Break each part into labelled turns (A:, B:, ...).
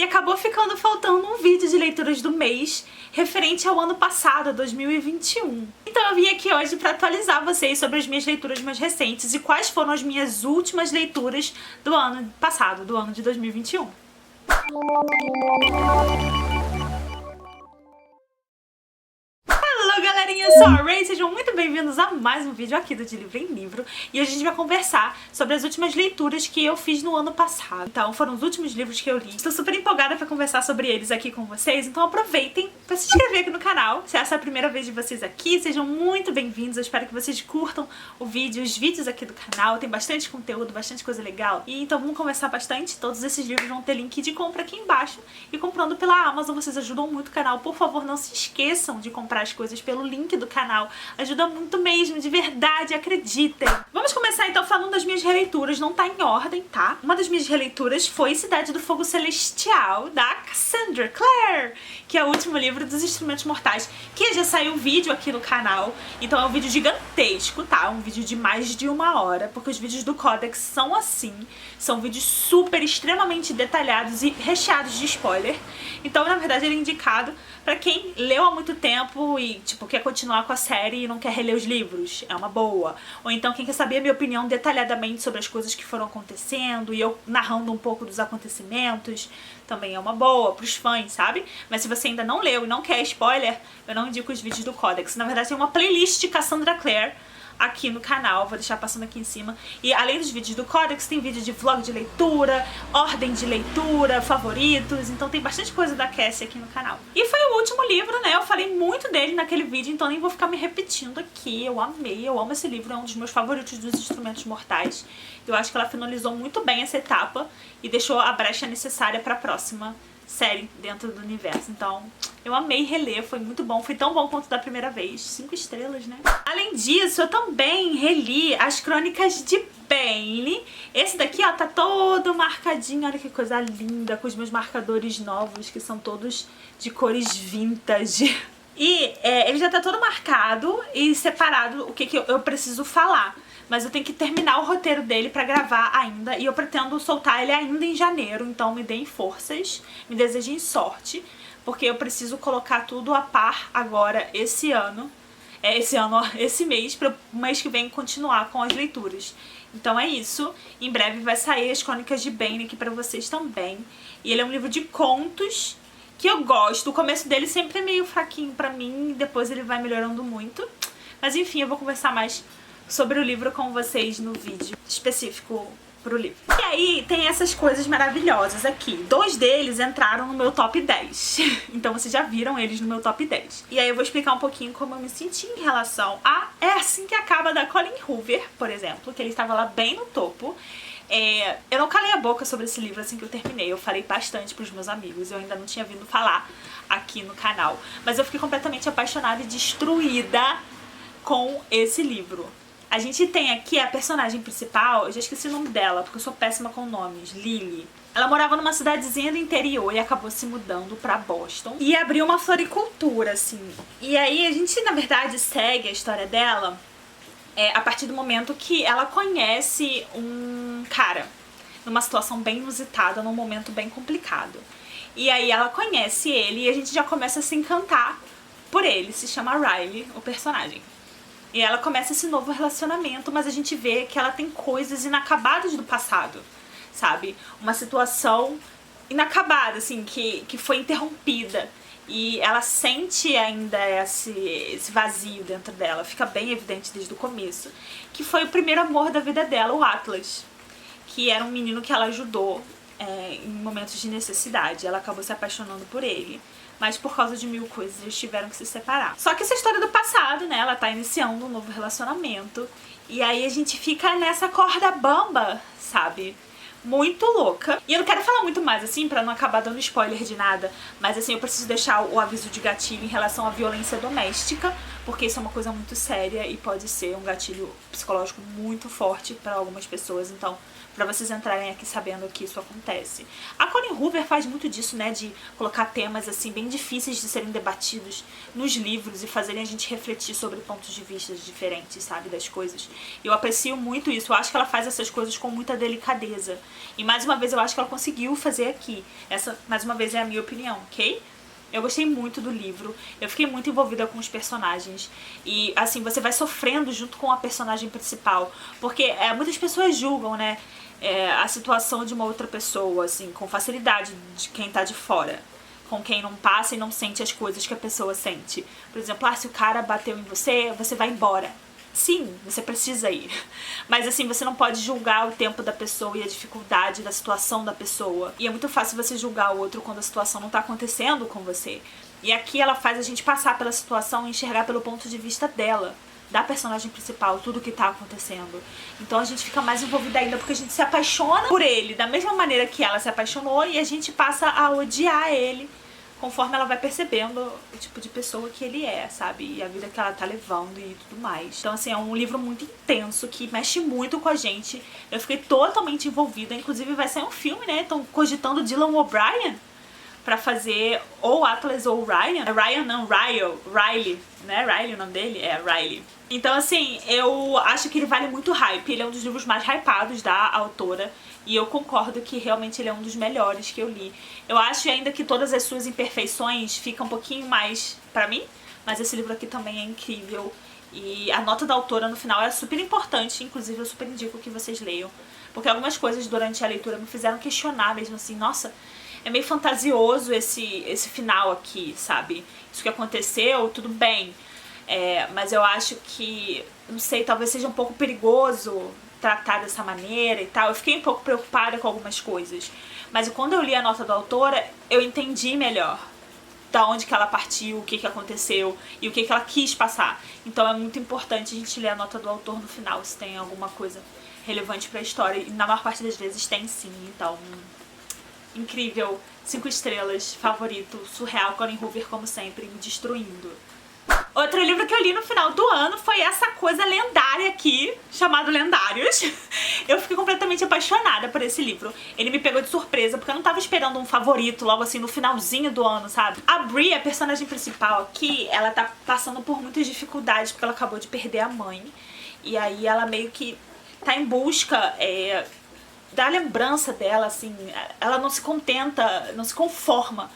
A: acabou ficando faltando um vídeo de leituras do mês referente ao ano passado, 2021. Então eu vim aqui hoje para atualizar vocês sobre as minhas leituras mais recentes e quais foram as minhas últimas leituras do ano passado, do ano de 2021. Galerinha, eu sou a Ray, sejam muito bem-vindos a mais um vídeo aqui do De Livro em Livro. E hoje a gente vai conversar sobre as últimas leituras que eu fiz no ano passado. Então foram os últimos livros que eu li. Estou super empolgada pra conversar sobre eles aqui com vocês, então aproveitem pra se inscrever aqui no canal. Se essa é a primeira vez de vocês aqui, sejam muito bem-vindos. Eu espero que vocês curtam o vídeo, os vídeos aqui do canal. Tem bastante conteúdo, bastante coisa legal. E então vamos conversar bastante. Todos esses livros vão ter link de compra aqui embaixo. E comprando pela Amazon, vocês ajudam muito o canal. Por favor, não se esqueçam de comprar as coisas pelo link do canal. Ajuda muito mesmo, de verdade, acreditem. Vamos começar então falando das minhas releituras, não tá em ordem, tá? Uma das minhas releituras foi Cidade do Fogo Celestial, da Cassandra Clare, que é o último livro dos Instrumentos Mortais, que já saiu um vídeo aqui no canal, então é um vídeo gigantesco, tá? Um vídeo de mais de 1 hora, porque os vídeos do Codex são assim, são vídeos super, extremamente detalhados e recheados de spoiler. Então, na verdade, ele é indicado pra quem leu há muito tempo e, tipo, quer continuar com a série e não quer reler os livros. É uma boa. Ou então quem quer saber a minha opinião detalhadamente sobre as coisas que foram acontecendo e eu narrando um pouco dos acontecimentos, também é uma boa pros fãs, sabe? Mas se você ainda não leu e não quer spoiler, eu não indico os vídeos do Codex. Na verdade, tem uma playlist de Cassandra Clare aqui no canal, vou deixar passando aqui em cima. E além dos vídeos do Codex, tem vídeo de vlog de leitura, ordem de leitura, favoritos, então tem bastante coisa da Cassie aqui no canal. E foi o último livro, né? Eu falei muito dele naquele vídeo, então nem vou ficar me repetindo aqui. Eu amei, eu amo esse livro, é um dos meus favoritos dos Instrumentos Mortais. Eu acho que ela finalizou muito bem essa etapa e deixou a brecha necessária para a próxima série dentro do universo. Então, eu amei reler, foi muito bom, foi tão bom quanto da primeira vez. 5 estrelas, né? Além disso, eu também reli As Crônicas de Bane. Esse daqui, ó, tá todo marcadinho, olha que coisa linda, com os meus marcadores novos, que são todos de cores vintage. E ele já tá todo marcado e separado o que eu preciso falar. Mas eu tenho que terminar o roteiro dele pra gravar ainda. E eu pretendo soltar ele ainda em janeiro. Então me deem forças, me desejem sorte. Porque eu preciso colocar tudo a par agora esse ano. Esse mês, para o mês que vem continuar com as leituras. Então é isso. Em breve vai sair As Crônicas de Bane aqui pra vocês também. E ele é um livro de contos que eu gosto. O começo dele sempre é meio fraquinho pra mim. E depois ele vai melhorando muito. Mas enfim, eu vou conversar mais sobre o livro com vocês no vídeo específico pro livro. E aí tem essas coisas maravilhosas aqui. 2 deles entraram no meu top 10. Então vocês já viram eles no meu top 10. E aí eu vou explicar um pouquinho como eu me senti em relação a É Assim Que Acaba, da Colleen Hoover, por exemplo, que ele estava lá bem no topo. Eu não calei a boca sobre esse livro assim que eu terminei. Eu falei bastante pros meus amigos. Eu ainda não tinha vindo falar aqui no canal. Mas eu fiquei completamente apaixonada e destruída com esse livro. A gente tem aqui a personagem principal, eu já esqueci o nome dela, porque eu sou péssima com nomes, Lily. Ela morava numa cidadezinha do interior e acabou se mudando pra Boston. E abriu uma floricultura, assim. E aí a gente, na verdade, segue a história dela a partir do momento que ela conhece um cara numa situação bem inusitada, num momento bem complicado. E aí ela conhece ele e a gente já começa a se encantar por ele. Se chama Riley, o personagem. E ela começa esse novo relacionamento, mas a gente vê que ela tem coisas inacabadas do passado, sabe? Uma situação inacabada, assim, que foi interrompida. E ela sente ainda esse vazio dentro dela, fica bem evidente desde o começo. Que foi o primeiro amor da vida dela, o Atlas, que era um menino que ela ajudou em momentos de necessidade. Ela acabou se apaixonando por ele. Mas por causa de 1000 coisas eles tiveram que se separar. Só que essa história do passado, né? Ela tá iniciando um novo relacionamento. E aí a gente fica nessa corda bamba, sabe? Muito louca. E eu não quero falar muito mais, assim, pra não acabar dando spoiler de nada. Mas, assim, eu preciso deixar o aviso de gatilho em relação à violência doméstica. Porque isso é uma coisa muito séria e pode ser um gatilho psicológico muito forte pra algumas pessoas. Então, pra vocês entrarem aqui sabendo que isso acontece. A Colleen Hoover faz muito disso, né, de colocar temas assim bem difíceis de serem debatidos nos livros e fazerem a gente refletir sobre pontos de vista diferentes, sabe, das coisas. Eu aprecio muito isso, eu acho que ela faz essas coisas com muita delicadeza. E mais uma vez eu acho que ela conseguiu fazer aqui. Essa, mais uma vez, é a minha opinião, ok? Eu gostei muito do livro, eu fiquei muito envolvida com os personagens e, assim, você vai sofrendo junto com a personagem principal, porque muitas pessoas julgam, né, a situação de uma outra pessoa, assim, com facilidade de quem tá de fora, com quem não passa e não sente as coisas que a pessoa sente. Por exemplo, se o cara bateu em você, você vai embora. Sim, você precisa ir. Mas assim, você não pode julgar o tempo da pessoa e a dificuldade da situação da pessoa. E é muito fácil você julgar o outro quando a situação não tá acontecendo com você. E aqui ela faz a gente passar pela situação e enxergar pelo ponto de vista dela, da personagem principal, tudo que tá acontecendo. Então a gente fica mais envolvida ainda porque a gente se apaixona por ele, da mesma maneira que ela se apaixonou, e a gente passa a odiar ele conforme ela vai percebendo o tipo de pessoa que ele é, sabe? E a vida que ela tá levando e tudo mais. Então, assim, é um livro muito intenso, que mexe muito com a gente. Eu fiquei totalmente envolvida. Inclusive, vai sair um filme, né? Estão cogitando Dylan O'Brien pra fazer ou Atlas ou Ryan. Ryan não, Riley, né? Riley o nome dele? É, Riley. Então, assim, eu acho que ele vale muito hype. Ele é um dos livros mais hypados da autora. E eu concordo que realmente ele é um dos melhores que eu li. Eu acho ainda que todas as suas imperfeições ficam um pouquinho mais pra mim, mas esse livro aqui também é incrível. E a nota da autora no final é super importante, inclusive eu super indico que vocês leiam. Porque algumas coisas durante a leitura me fizeram questionar mesmo assim, nossa, é meio fantasioso esse final aqui, sabe? Isso que aconteceu, tudo bem. Mas eu acho que, não sei, talvez seja um pouco perigoso tratar dessa maneira e tal. Eu fiquei um pouco preocupada com algumas coisas, mas quando eu li a nota da autora, eu entendi melhor da onde que ela partiu, o que que aconteceu e o que que ela quis passar. Então é muito importante a gente ler a nota do autor no final, se tem alguma coisa relevante pra história, e na maior parte das vezes tem sim. Então, incrível, 5 estrelas, favorito, surreal, Colleen Hoover como sempre, me destruindo. Outro livro que eu li no final do ano foi essa coisa lendária aqui, chamado Lendários. Eu fiquei completamente apaixonada por esse livro. Ele me pegou de surpresa, porque eu não tava esperando um favorito logo assim no finalzinho do ano, sabe? A Bri, a personagem principal aqui, ela tá passando por muitas dificuldades, porque ela acabou de perder a mãe. E aí ela meio que tá em busca da lembrança dela, assim. Ela não se contenta, não se conforma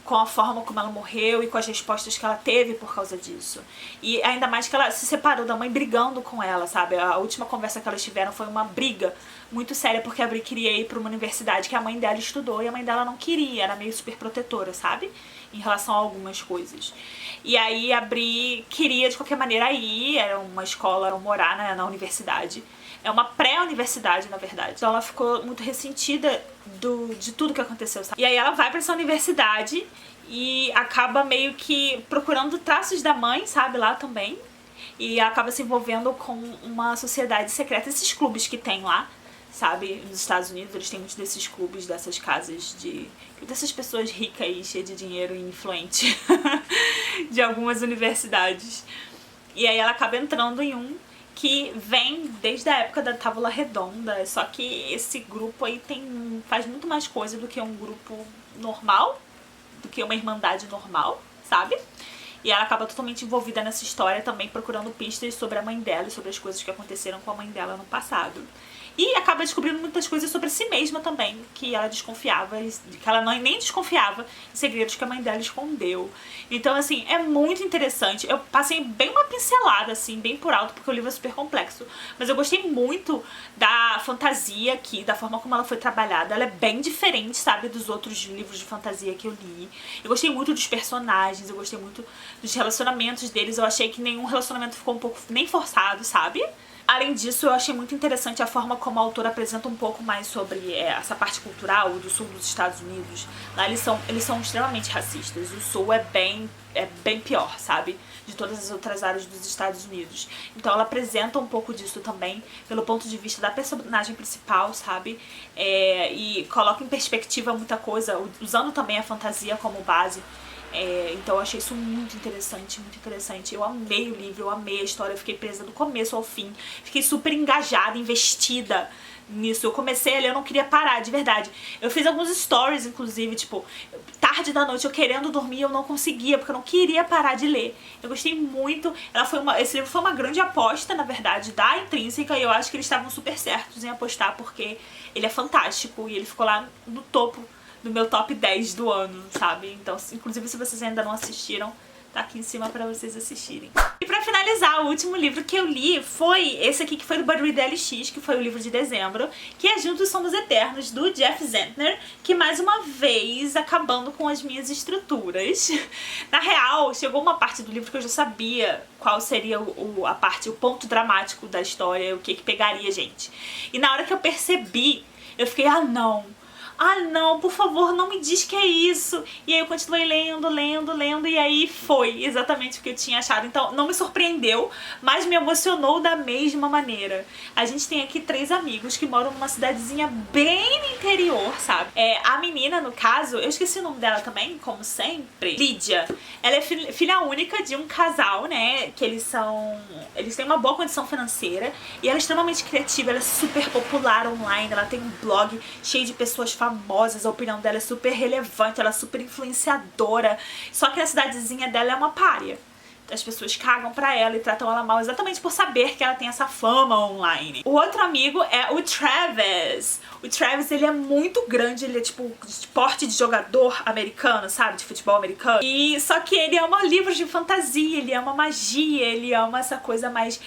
A: com a forma como ela morreu e com as respostas que ela teve por causa disso. E ainda mais que ela se separou da mãe brigando com ela, sabe? A última conversa que elas tiveram foi uma briga muito séria, porque a Bri queria ir pra uma universidade que a mãe dela estudou e a mãe dela não queria, era meio super protetora, sabe? Em relação a algumas coisas. E aí a Bri queria de qualquer maneira ir, era uma escola, era morar na universidade. É uma pré-universidade, na verdade. Então ela ficou muito ressentida de tudo que aconteceu, sabe? E aí ela vai pra essa universidade e acaba meio que procurando traços da mãe, sabe? Lá também. E acaba se envolvendo com uma sociedade secreta. Esses clubes que tem lá, sabe? Nos Estados Unidos, eles têm muitos desses clubes, dessas casas dessas pessoas ricas e cheias de dinheiro e influentes de algumas universidades. E aí ela acaba entrando em um que vem desde a época da Távola Redonda, só que esse grupo aí faz muito mais coisa do que um grupo normal, do que uma irmandade normal, sabe? E ela acaba totalmente envolvida nessa história também, procurando pistas sobre a mãe dela e sobre as coisas que aconteceram com a mãe dela no passado. E acaba descobrindo muitas coisas sobre si mesma também, que ela desconfiava, que ela nem desconfiava, em segredos que a mãe dela escondeu. Então, assim, é muito interessante. Eu passei bem uma pincelada, assim, bem por alto, porque o livro é super complexo. Mas eu gostei muito da fantasia aqui, da forma como ela foi trabalhada. Ela é bem diferente, sabe, dos outros livros de fantasia que eu li. Eu gostei muito dos personagens, eu gostei muito dos relacionamentos deles. Eu achei que nenhum relacionamento ficou um pouco nem forçado, sabe? Além disso, eu achei muito interessante a forma como a autora apresenta um pouco mais sobre essa parte cultural do sul dos Estados Unidos. Lá eles são extremamente racistas. O sul é bem pior, sabe? De todas as outras áreas dos Estados Unidos. Então ela apresenta um pouco disso também, pelo ponto de vista da personagem principal, sabe? E coloca em perspectiva muita coisa, usando também a fantasia como base. Então eu achei isso muito interessante, muito interessante. Eu amei o livro, eu amei a história, eu fiquei presa do começo ao fim. Fiquei super engajada, investida nisso. Eu comecei a ler, eu não queria parar, de verdade. Eu fiz alguns stories, inclusive, tipo, tarde da noite, eu querendo dormir, eu não conseguia, porque eu não queria parar de ler. Eu gostei muito. Esse livro foi uma grande aposta, na verdade, da Intrínseca, e eu acho que eles estavam super certos em apostar, porque ele é fantástico, e ele ficou lá no topo do meu top 10 do ano, sabe? Então, inclusive, se vocês ainda não assistiram, tá aqui em cima pra vocês assistirem. E pra finalizar, o último livro que eu li foi esse aqui, que foi do Buddy Read LX, que foi o livro de dezembro, que é Juntos Somos Eternos, do Jeff Zentner, que mais uma vez acabando com as minhas estruturas. Na real, chegou uma parte do livro que eu já sabia qual seria o ponto dramático da história, o que pegaria, gente. E na hora que eu percebi, eu fiquei, ah não, por favor, não me diz que é isso. E aí eu continuei lendo, e aí foi exatamente o que eu tinha achado. Então não me surpreendeu, mas me emocionou da mesma maneira. A gente tem aqui 3 amigos que moram numa cidadezinha bem no interior, sabe? A menina, no caso, eu esqueci o nome dela também, como sempre, Lídia. Ela é filha única de um casal, né, que eles têm uma boa condição financeira, e ela é extremamente criativa, ela é super popular online, ela tem um blog cheio de pessoas famosas, a opinião dela é super relevante, ela é super influenciadora, só que a cidadezinha dela é uma pária. As pessoas cagam pra ela e tratam ela mal exatamente por saber que ela tem essa fama online. O outro amigo é o Travis. O Travis, ele é muito grande, ele é tipo de porte de jogador americano, sabe? De futebol americano. E só que ele ama livros de fantasia, ele ama magia, ele ama essa coisa mais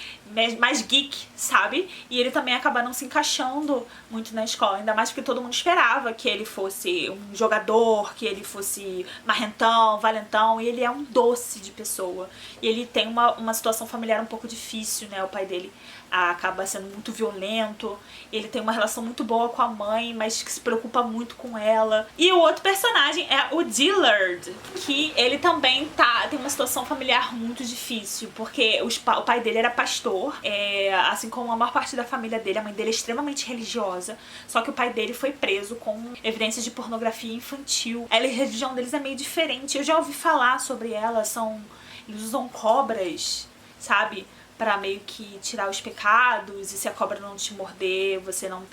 A: geek, sabe? E ele também acaba não se encaixando muito na escola, ainda mais porque todo mundo esperava que ele fosse um jogador, que ele fosse marrentão, valentão, e ele é um doce de pessoa. E ele tem uma situação familiar um pouco difícil, né? O pai dele acaba sendo muito violento, ele tem uma relação muito boa com a mãe, mas que se preocupa muito com ela. E o outro personagem é o Dillard, que ele também tem uma situação familiar muito difícil, porque o pai dele era pastor, assim como a maior parte da família dele. A mãe dele é extremamente religiosa, só que o pai dele foi preso com evidências de pornografia infantil. A religião deles é meio diferente, eu já ouvi falar sobre ela, eles usam cobras, sabe? Pra meio que tirar os pecados, e se a cobra não te morder, você não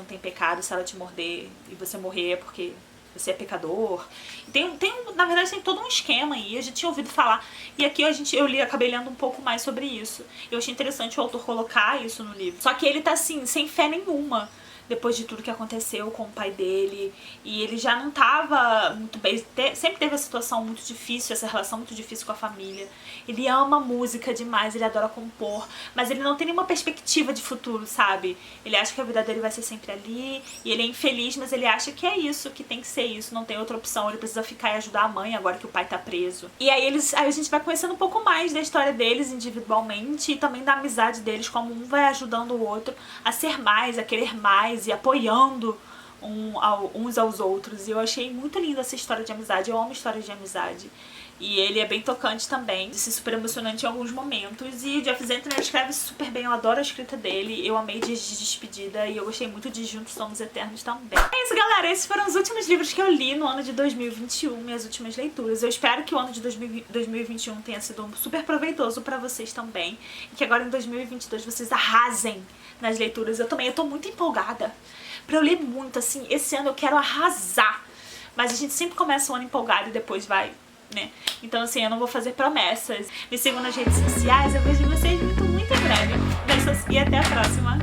A: tem pecado. Se ela te morder e você morrer é porque você é pecador. Na verdade tem todo um esquema aí, eu já tinha ouvido falar, e aqui acabei lendo um pouco mais sobre isso. Eu achei interessante o autor colocar isso no livro. Só que ele tá assim, sem fé nenhuma, depois de tudo que aconteceu com o pai dele, e ele já não tava muito bem, sempre teve essa situação muito difícil, essa relação muito difícil com a família. Ele ama música demais, ele adora compor, mas ele não tem nenhuma perspectiva de futuro, sabe? Ele acha que a vida dele vai ser sempre ali, e ele é infeliz, mas ele acha que é isso, que tem que ser isso, não tem outra opção, ele precisa ficar e ajudar a mãe agora que o pai tá preso. E aí a gente vai conhecendo um pouco mais da história deles individualmente, e também da amizade deles, como um vai ajudando o outro a ser mais, a querer mais, e apoiando uns aos outros. E eu achei muito linda essa história de amizade. Eu amo histórias de amizade. E ele é bem tocante também, de ser super emocionante em alguns momentos. E o Jeff Zentner escreve super bem, eu adoro a escrita dele. Eu amei Dias de Despedida e eu gostei muito de Juntos Somos Eternos também. É isso, galera, esses foram os últimos livros que eu li no ano de 2021, minhas últimas leituras. Eu espero que o ano de 2021 tenha sido super proveitoso pra vocês também, e que agora em 2022 vocês arrasem nas leituras. Eu tô muito empolgada pra eu ler muito, assim. Esse ano eu quero arrasar, mas a gente sempre começa o ano empolgado e depois vai, né? Então, assim, eu não vou fazer promessas. Me sigam nas redes sociais, eu vejo vocês muito em breve. Beijos e até a próxima.